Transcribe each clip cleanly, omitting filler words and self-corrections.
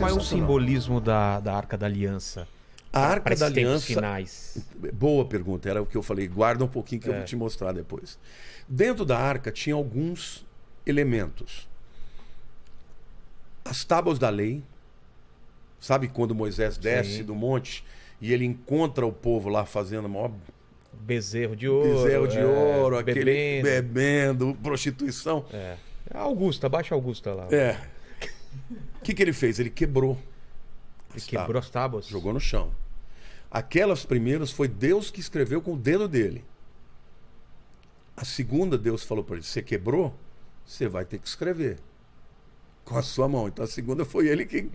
Qual é o sensacional. simbolismo da Arca da Aliança? A Arca Para da esses tempos Aliança... finais. Boa pergunta, era o que eu falei. Guarda um pouquinho que eu vou te mostrar depois. Dentro da arca tinha alguns elementos. As tábuas da lei. Sabe quando Moisés desce do monte e ele encontra o povo lá fazendo maior Bezerro de ouro. bezerro de ouro, aquele Bebendo. bebendo, prostituição. É. Augusta, baixa Augusta lá. É. O que ele fez? Ele quebrou. Ele quebrou as tábuas. Jogou no chão. Aquelas primeiras foi Deus que escreveu com o dedo dele. A segunda, Deus falou para ele: você quebrou? Você vai ter que escrever com a sua mão. Então a segunda foi ele que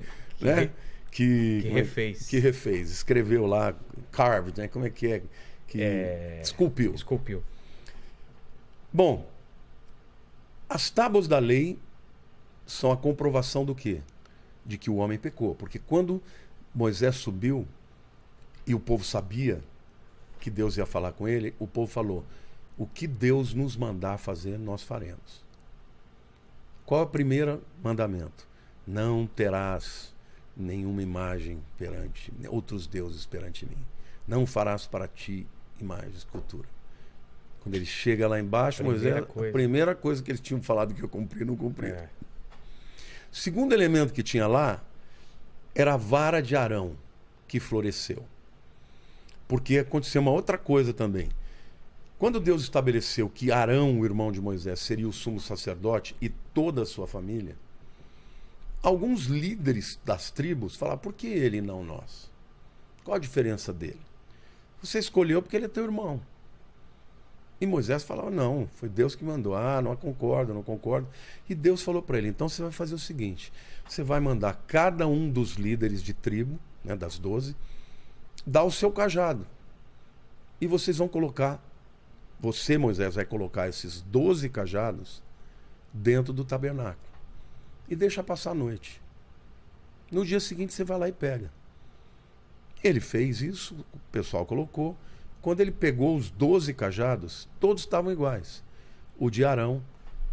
refez. Que refez. Escreveu lá, carved, né? Como é que é? Esculpiu. Esculpiu. Bom, as tábuas da lei são a comprovação do quê? De que o homem pecou. Porque quando Moisés subiu e o povo sabia que Deus ia falar com ele, o povo falou: o que Deus nos mandar fazer, nós faremos. Qual é o primeiro mandamento? Não terás nenhuma imagem perante, outros deuses perante mim. Não farás para ti imagem, escultura. Quando ele chega lá embaixo, Moisés, a primeira coisa que eles tinham falado que eu cumpri, não cumpri. Segundo elemento que tinha lá era a vara de Arão, que floresceu. Porque aconteceu uma outra coisa também. Quando Deus estabeleceu que Arão, o irmão de Moisés, seria o sumo sacerdote e toda a sua família, alguns líderes das tribos falaram: por que ele e não nós? Qual a diferença dele? Você escolheu porque ele é teu irmão. E Moisés falava: não, foi Deus que mandou. Ah, não concordo, não concordo. E Deus falou para ele: então você vai fazer o seguinte, você vai mandar cada um dos líderes de tribo, né, das 12, dar o seu cajado. E vocês vão colocar, você, Moisés, vai colocar esses 12 cajados dentro do tabernáculo. E deixa passar a noite. No dia seguinte você vai lá e pega. Ele fez isso, o pessoal colocou. Quando ele pegou os 12 cajados, todos estavam iguais. O de Arão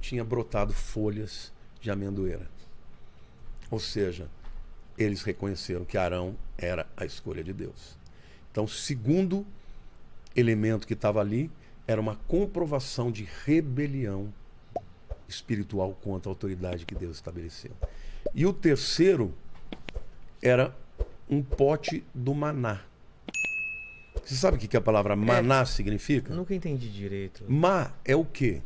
tinha brotado folhas de amendoeira. Ou seja, eles reconheceram que Arão era a escolha de Deus. Então, o segundo elemento que estava ali era uma comprovação de rebelião espiritual contra a autoridade que Deus estabeleceu. E o terceiro era um pote do maná. Você sabe o que a palavra maná significa? Nunca entendi direito. Ma é o quê?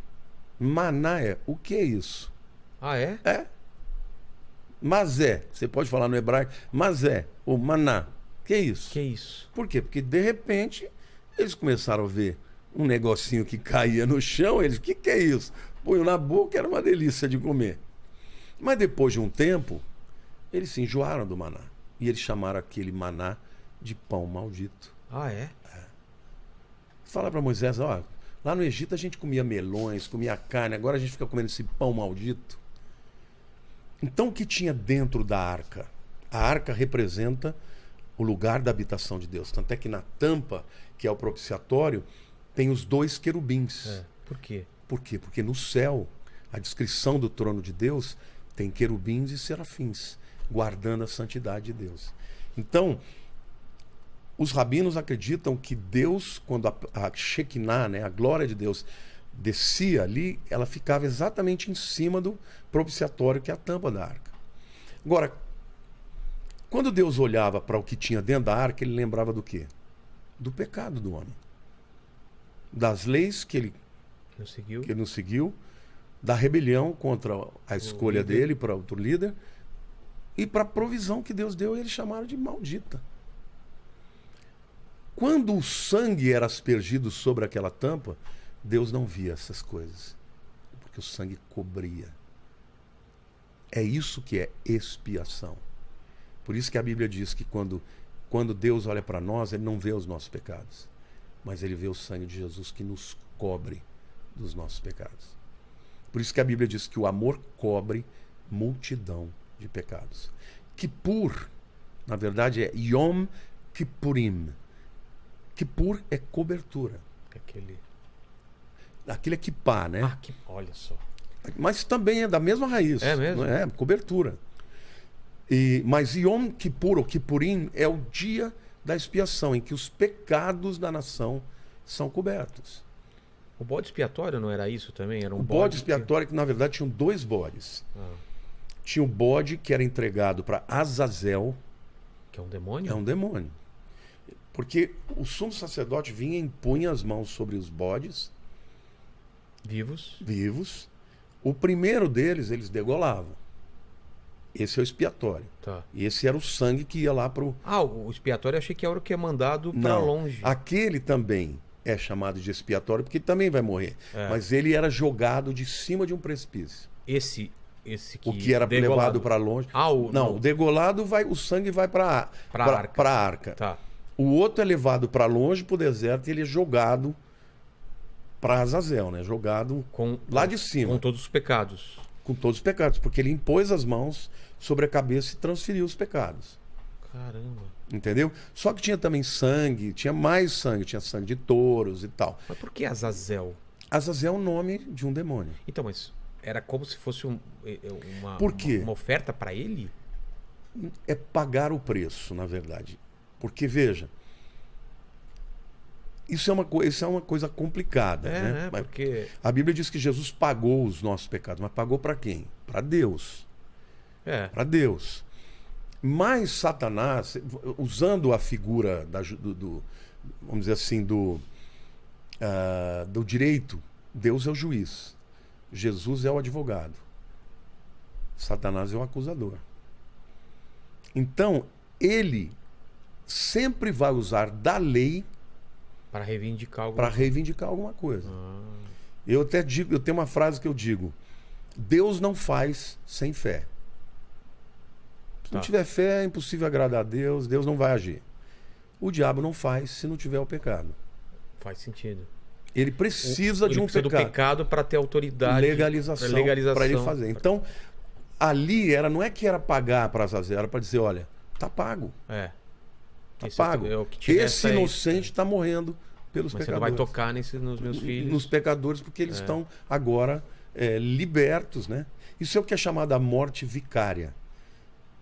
Maná é o que é isso? Ah, é? É. Mazé. Você pode falar no hebraico mazé ou maná. Que é isso? Que é isso? Por quê? Porque de repente eles começaram a ver um negocinho que caía no chão. Eles: o que é isso? Põe na boca, era uma delícia de comer. Mas depois de um tempo, eles se enjoaram do maná. E eles chamaram aquele maná de pão maldito. Ah, é? Fala para Moisés: ó, lá no Egito a gente comia melões, comia carne, agora a gente fica comendo esse pão maldito. Então o que tinha dentro da arca? A arca representa o lugar da habitação de Deus. Tanto é que na tampa, que é o propiciatório, tem os 2 querubins. Por quê? Por quê? Porque no céu, a descrição do trono de Deus tem querubins e serafins, guardando a santidade de Deus. Então, os rabinos acreditam que Deus, quando a Shekinah, né, a glória de Deus, descia ali, ela ficava exatamente em cima do propiciatório, que é a tampa da arca. Agora, quando Deus olhava para o que tinha dentro da arca, ele lembrava do quê? Do pecado do homem. Das leis que ele não seguiu, da rebelião contra a escolha dele para outro líder, e para a provisão que Deus deu, eles chamaram de maldita. Quando o sangue era aspergido sobre aquela tampa, Deus não via essas coisas, porque o sangue cobria. É isso que é expiação. Por isso que a Bíblia diz que quando Deus olha para nós, Ele não vê os nossos pecados, mas Ele vê o sangue de Jesus que nos cobre dos nossos pecados. Por isso que a Bíblia diz que o amor cobre multidão de pecados. Kippur, na verdade, é Yom Kippurim. Kippur é cobertura. Aquilo é kippá, né? Olha só. Mas também é da mesma raiz. É mesmo? É, cobertura. Mas Yom Kippur, ou Kippurim, é o dia da expiação, em que os pecados da nação são cobertos. O bode expiatório não era isso também? Era um O bode expiatório, que na verdade tinham dois bodes. Tinha o bode que era entregado para Azazel. Que é um demônio? É um demônio. Porque o sumo sacerdote vinha e impunha as mãos sobre os bodes vivos. O primeiro deles, eles degolavam. Esse é o expiatório. Tá. E esse era o sangue que ia lá para o... O expiatório eu achei que era o que é mandado para longe. Aquele também é chamado de expiatório, porque ele também vai morrer. Mas ele era jogado de cima de um precipício. Esse que o que era degolado. Levado para longe. Não, o degolado o sangue vai para a arca. Tá. O outro é levado para longe, para o deserto, e ele é jogado para Azazel, né? Jogado lá de cima. Com todos os pecados. Com todos os pecados, porque ele impôs as mãos sobre a cabeça e transferiu os pecados. Caramba. Entendeu? Só que tinha também sangue, tinha mais sangue, tinha sangue de touros e tal. Mas por que Azazel? Azazel é o nome de um demônio. Então, mas era como se fosse Por quê? uma oferta para ele? É pagar o preço, na verdade. Porque, veja, isso é uma coisa complicada. Né? Porque... A Bíblia diz que Jesus pagou os nossos pecados, mas pagou para quem? Para Deus. Para Deus. Mas Satanás, usando a figura vamos dizer assim, do direito, Deus é o juiz. Jesus é o advogado. Satanás é o acusador. Então, ele sempre vai usar da lei para reivindicar alguma coisa. Eu até digo, eu tenho uma frase que eu digo: Deus não faz sem fé. Se não tiver fé, é impossível agradar a Deus, Deus não vai agir. O diabo não faz se não tiver o pecado. Faz sentido. Ele precisa de um pecado. Do pecado para ter autoridade. Legalização para ele fazer. Então, ali não é que era pagar para Azazel, era para dizer, olha, tá pago. Tá pago. Esse inocente está morrendo pelos pecadores. Você não vai tocar nos meus filhos. Nos pecadores, porque eles estão agora libertos, né? Isso é o que é chamado a morte vicária.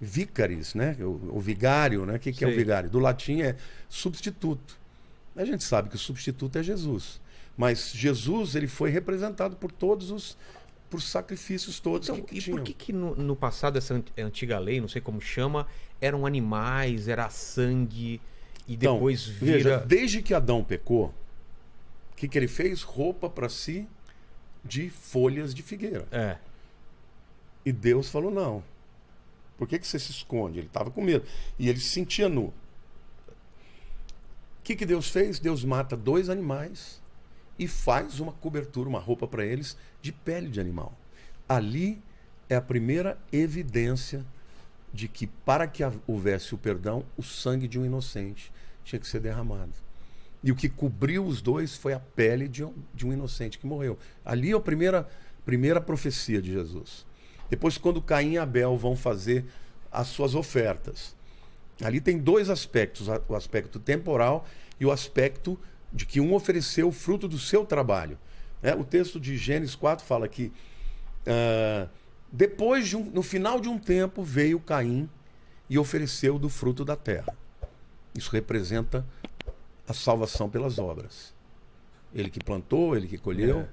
Vicaris, né? O vigário, né? O que é o vigário? Do latim é substituto. A gente sabe que o substituto é Jesus. Mas Jesus, ele foi representado por por sacrifícios todos que tinham. Por que no passado essa antiga lei, não sei como chama, eram animais, era sangue e depois veja, desde que Adão pecou, o que ele fez? Roupa para si de folhas de figueira. E Deus falou, não. Por que você se esconde? Ele estava com medo. E ele se sentia nu. O que Deus fez? Deus mata 2 animais e faz uma cobertura, uma roupa para eles de pele de animal. Ali é a primeira evidência de que, para que houvesse o perdão, o sangue de um inocente tinha que ser derramado. E o que cobriu os dois foi a pele de um inocente que morreu. Ali é a primeira profecia de Jesus. Depois, quando Caim e Abel vão fazer as suas ofertas, ali tem 2 aspectos, o aspecto temporal e o aspecto de que um ofereceu o fruto do seu trabalho. O texto de Gênesis 4 fala que no final de um tempo veio Caim e ofereceu do fruto da terra. Isso representa a salvação pelas obras. Ele que plantou, ele que colheu.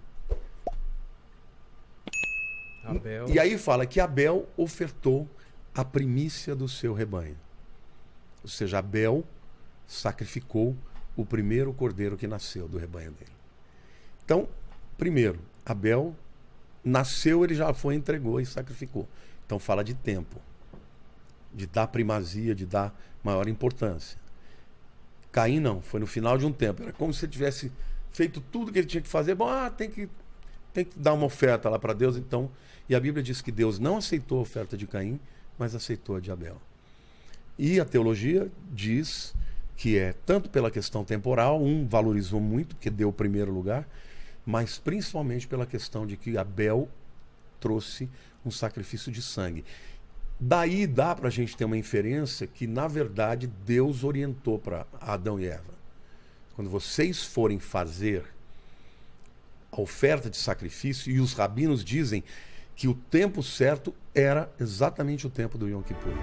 Abel. E aí fala que Abel ofertou a primícia do seu rebanho. Ou seja, Abel sacrificou o primeiro cordeiro que nasceu do rebanho dele. Então, primeiro, Abel nasceu, ele já foi, entregou e sacrificou. Então fala de tempo, de dar primazia, de dar maior importância. Caim não, foi no final de um tempo. Era como se ele tivesse feito tudo que ele tinha que fazer. Bom, tem que dar uma oferta lá para Deus, então. E a Bíblia diz que Deus não aceitou a oferta de Caim, mas aceitou a de Abel. E a teologia diz que é tanto pela questão temporal, um valorizou muito, porque deu o primeiro lugar, mas principalmente pela questão de que Abel trouxe um sacrifício de sangue. Daí dá para a gente ter uma inferência que, na verdade, Deus orientou para Adão e Eva. Quando vocês forem fazer a oferta de sacrifício, e os rabinos dizem que o tempo certo era exatamente o tempo do Yom Kippur.